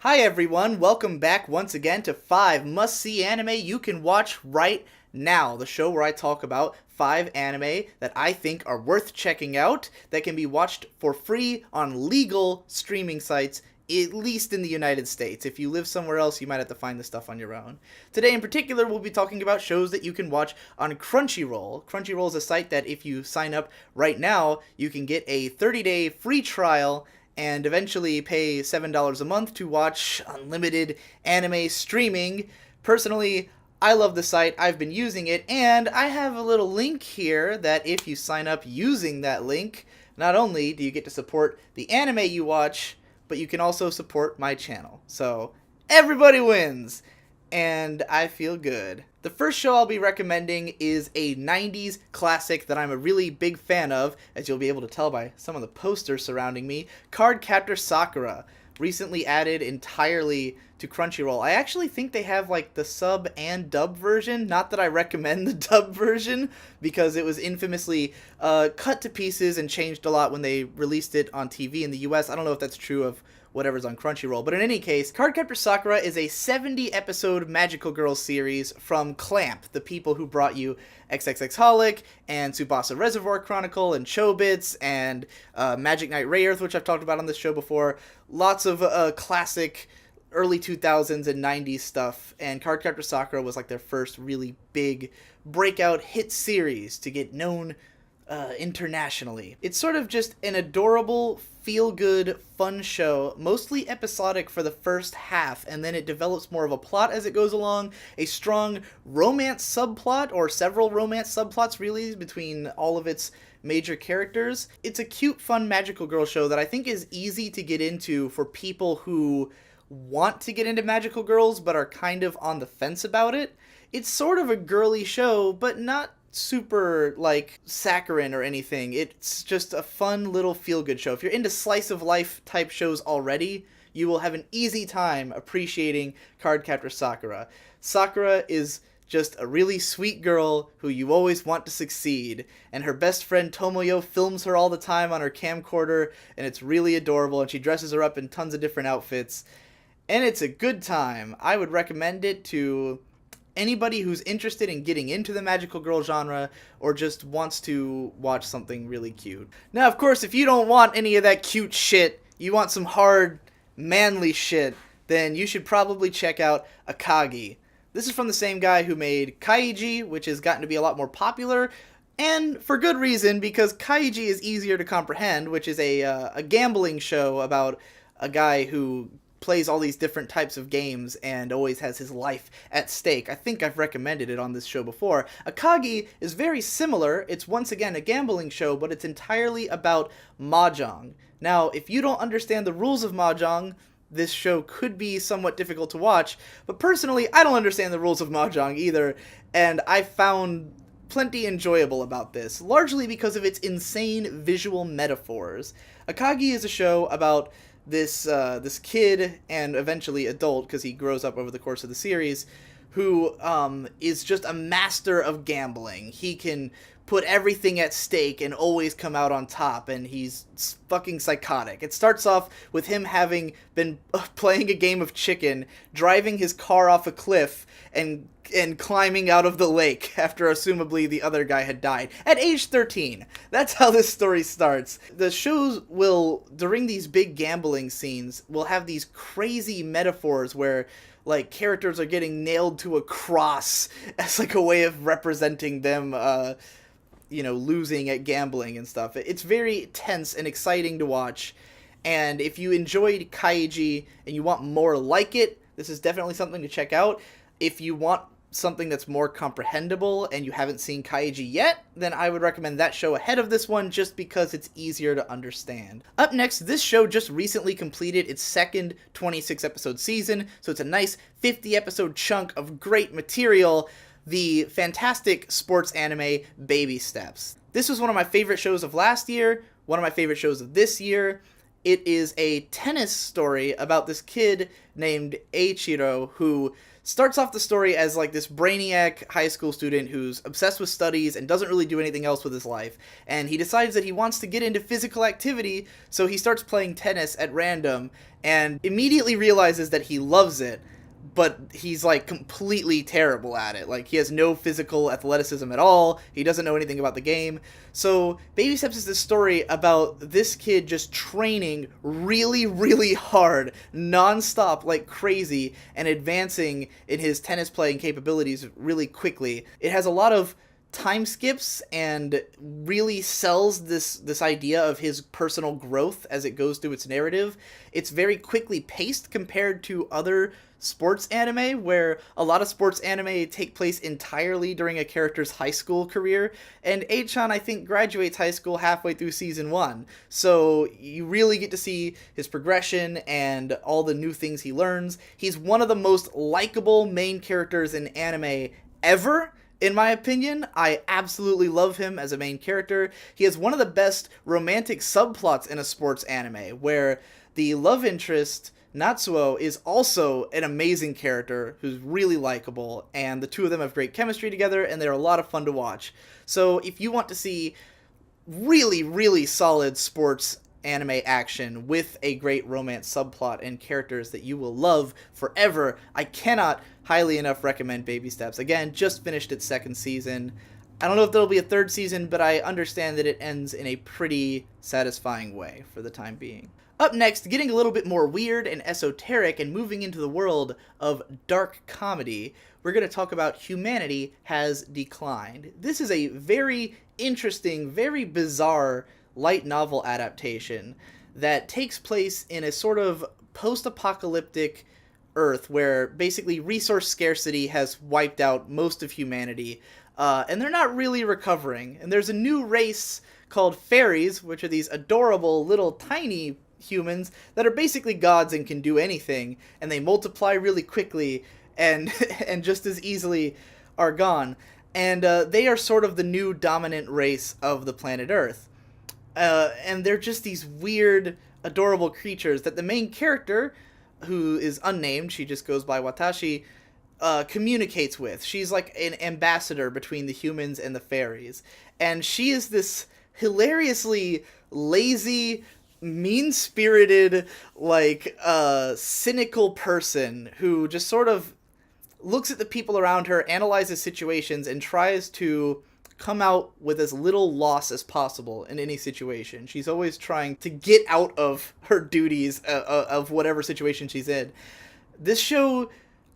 Hi everyone, welcome back once again to 5 must-see anime you can watch right now, the show where I talk about 5 anime that I think are worth checking out that can be watched for free on legal streaming sites, at least in the United States. If you live somewhere else, you might have to find the stuff on your own. Today in particular, we'll be talking about shows that you can watch on Crunchyroll. Crunchyroll is a site that if you sign up right now, you can get a 30-day free trial and eventually pay $7 a month to watch unlimited anime streaming. Personally, I love the site, I've been using it, and I have a little link here that if you sign up using that link, not only do you get to support the anime you watch, but you can also support my channel. So, everybody wins! And I feel good. The first show I'll be recommending is a 90s classic that I'm a really big fan of, as you'll be able to tell by some of the posters surrounding me, Cardcaptor Sakura, recently added entirely to Crunchyroll. I actually think they have like the sub and dub version, not that I recommend the dub version, because it was infamously cut to pieces and changed a lot when they released it on TV in the US. I don't know if that's true of whatever's on Crunchyroll. But in any case, Cardcaptor Sakura is a 70-episode magical girl series from Clamp, the people who brought you XXX and Tsubasa Reservoir Chronicle and Chobits and Magic Knight Rayearth, which I've talked about on this show before. Lots of classic early 2000s and 90s stuff, and Cardcaptor Sakura was like their first really big breakout hit series to get known internationally. It's sort of just an adorable, feel-good, fun show, mostly episodic for the first half, and then it develops more of a plot as it goes along, a strong romance subplot, or several romance subplots really, between all of its major characters. It's a cute, fun magical girl show that I think is easy to get into for people who want to get into magical girls but are kind of on the fence about it. It's sort of a girly show, but not super like saccharine or anything. It's just a fun little feel-good show. If you're into slice of life type shows already, you will have an easy time appreciating Cardcaptor Sakura. Sakura is just a really sweet girl who you always want to succeed, and her best friend Tomoyo films her all the time on her camcorder, and it's really adorable, and she dresses her up in tons of different outfits, and it's a good time. I would recommend it to anybody who's interested in getting into the magical girl genre or just wants to watch something really cute. Now, of course, if you don't want any of that cute shit, you want some hard, manly shit, then you should probably check out Akagi. This is from the same guy who made Kaiji, which has gotten to be a lot more popular, and for good reason, because Kaiji is easier to comprehend, which is a gambling show about a guy who plays all these different types of games and always has his life at stake. I think I've recommended it on this show before. Akagi is very similar. It's once again a gambling show, but it's entirely about mahjong. Now, if you don't understand the rules of mahjong, this show could be somewhat difficult to watch, but personally, I don't understand the rules of mahjong either, and I found plenty enjoyable about this, largely because of its insane visual metaphors. Akagi is a show about this kid and eventually adult, because he grows up over the course of the series, who is just a master of gambling. He can put everything at stake and always come out on top, and he's fucking psychotic. It starts off with him having been playing a game of chicken, driving his car off a cliff, and climbing out of the lake after assumably the other guy had died at age 13. That's how this story starts. The shows will, during these big gambling scenes, will have these crazy metaphors where like characters are getting nailed to a cross as like a way of representing them losing at gambling and stuff. It's very tense and exciting to watch, and if you enjoyed Kaiji and you want more like it, this is definitely something to check out. If you want something that's more comprehensible and you haven't seen Kaiji yet, then I would recommend that show ahead of this one just because it's easier to understand. Up next, this show just recently completed its second 26-episode season, so it's a nice 50-episode chunk of great material. The fantastic sports anime Baby Steps. This was one of my favorite shows of last year, one of my favorite shows of this year, It is a tennis story about this kid named Eiichiro who starts off the story as like this brainiac high school student who's obsessed with studies and doesn't really do anything else with his life. And he decides that he wants to get into physical activity, so he starts playing tennis at random and immediately realizes that he loves it, but he's like completely terrible at it. Like he has no physical athleticism at all. He doesn't know anything about the game. So Baby Steps is this story about this kid just training really, really hard, nonstop, like crazy, and advancing in his tennis playing capabilities really quickly. It has a lot of time skips and really sells this idea of his personal growth as it goes through its narrative. It's very quickly paced compared to other sports anime, where a lot of sports anime take place entirely during a character's high school career, and Eichan, I think, graduates high school halfway through season 1, so you really get to see his progression and all the new things he learns. He's one of the most likable main characters in anime ever, in my opinion. I absolutely love him as a main character. He has one of the best romantic subplots in a sports anime, where the love interest, Natsuo, is also an amazing character who's really likable, and the two of them have great chemistry together, and they're a lot of fun to watch. So if you want to see really, really solid sports anime action with a great romance subplot and characters that you will love forever, I cannot highly enough recommend Baby Steps. Again, just finished its second season. I don't know if there'll be a third season, but I understand that it ends in a pretty satisfying way for the time being. Up next, getting a little bit more weird and esoteric and moving into the world of dark comedy, we're going to talk about Humanity Has Declined. This is a very interesting, very bizarre light novel adaptation that takes place in a sort of post-apocalyptic Earth where basically resource scarcity has wiped out most of humanity, and they're not really recovering. And there's a new race called fairies, which are these adorable little tiny humans that are basically gods and can do anything, and they multiply really quickly and and just as easily are gone. And they are sort of the new dominant race of the planet Earth. And they're just these weird, adorable creatures that the main character, who is unnamed, she just goes by Watashi, communicates with. She's like an ambassador between the humans and the fairies. And she is this hilariously lazy, mean-spirited, like, cynical person who just sort of looks at the people around her, analyzes situations, and tries to come out with as little loss as possible in any situation. She's always trying to get out of her duties of whatever situation she's in. This show,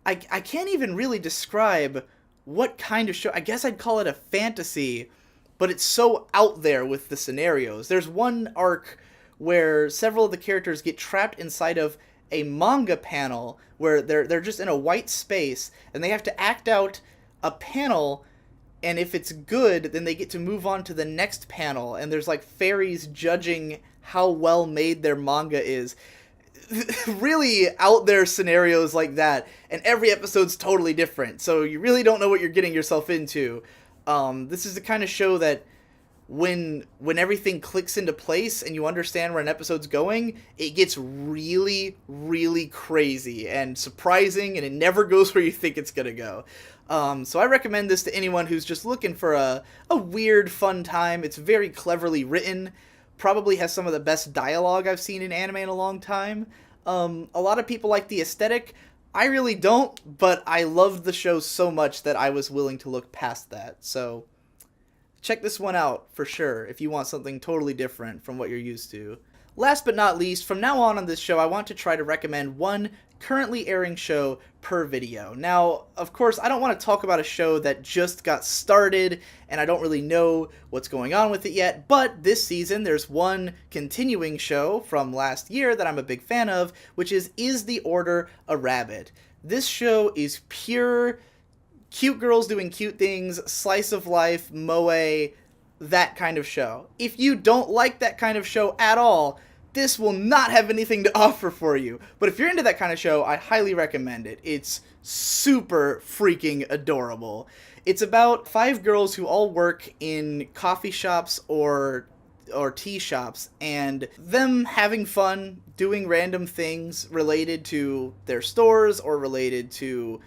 I can't even really describe what kind of show. I guess I'd call it a fantasy, but it's so out there with the scenarios. There's one arc where several of the characters get trapped inside of a manga panel where they're just in a white space and they have to act out a panel, and if it's good, then they get to move on to the next panel, and there's like fairies judging how well made their manga is. Really out there scenarios like that, and every episode's totally different, so you really don't know what you're getting yourself into. This is the kind of show that when everything clicks into place and you understand where an episode's going, it gets really, really crazy and surprising, and it never goes where you think it's gonna go. So I recommend this to anyone who's just looking for a weird, fun time. It's very cleverly written, probably has some of the best dialogue I've seen in anime in a long time. A lot of people like the aesthetic. I really don't, but I loved the show so much that I was willing to look past that. So check this one out for sure if you want something totally different from what you're used to. Last but not least, from now on this show, I want to try to recommend one currently airing show per video. Now, of course, I don't want to talk about a show that just got started and I don't really know what's going on with it yet, but this season there's one continuing show from last year that I'm a big fan of, which is the Order a Rabbit? This show is pure cute girls doing cute things, slice of life, moe, that kind of show. If you don't like that kind of show at all, this will not have anything to offer for you. But if you're into that kind of show, I highly recommend it. It's super freaking adorable. It's about 5 girls who all work in coffee shops or or tea shops, and them having fun doing random things related to their stores or related to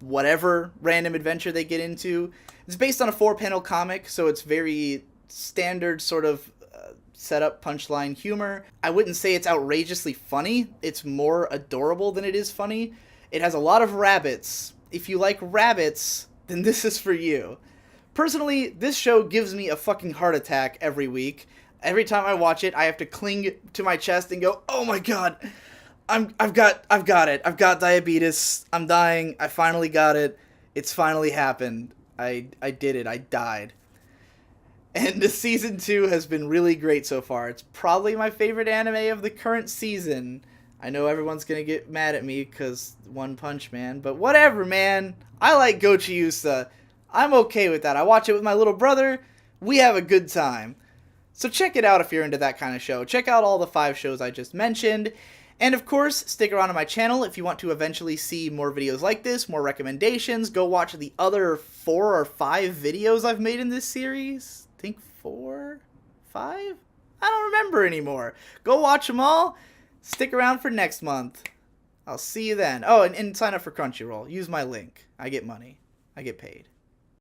whatever random adventure they get into. It's based on a 4-panel comic, so it's very standard sort of setup punchline humor. I wouldn't say it's outrageously funny. It's more adorable than it is funny. It has a lot of rabbits. If you like rabbits, then this is for you. Personally, this show gives me a fucking heart attack every week. Every time I watch it, I have to cling to my chest and go, "Oh my god, I've got it. I've got diabetes. I'm dying. I finally got it. It's finally happened. I did it. I died." And the season 2 has been really great so far. It's probably my favorite anime of the current season. I know everyone's gonna get mad at me because One Punch Man, but whatever, man. I like Gochi Yusa. I'm okay with that. I watch it with my little brother. We have a good time. So check it out if you're into that kind of show. Check out all the 5 shows I just mentioned. And of course, stick around on my channel if you want to eventually see more videos like this, more recommendations. Go watch the other 4 or 5 videos I've made in this series. I think 4? 5? I don't remember anymore. Go watch them all. Stick around for next month. I'll see you then. Oh, and sign up for Crunchyroll. Use my link. I get money. I get paid.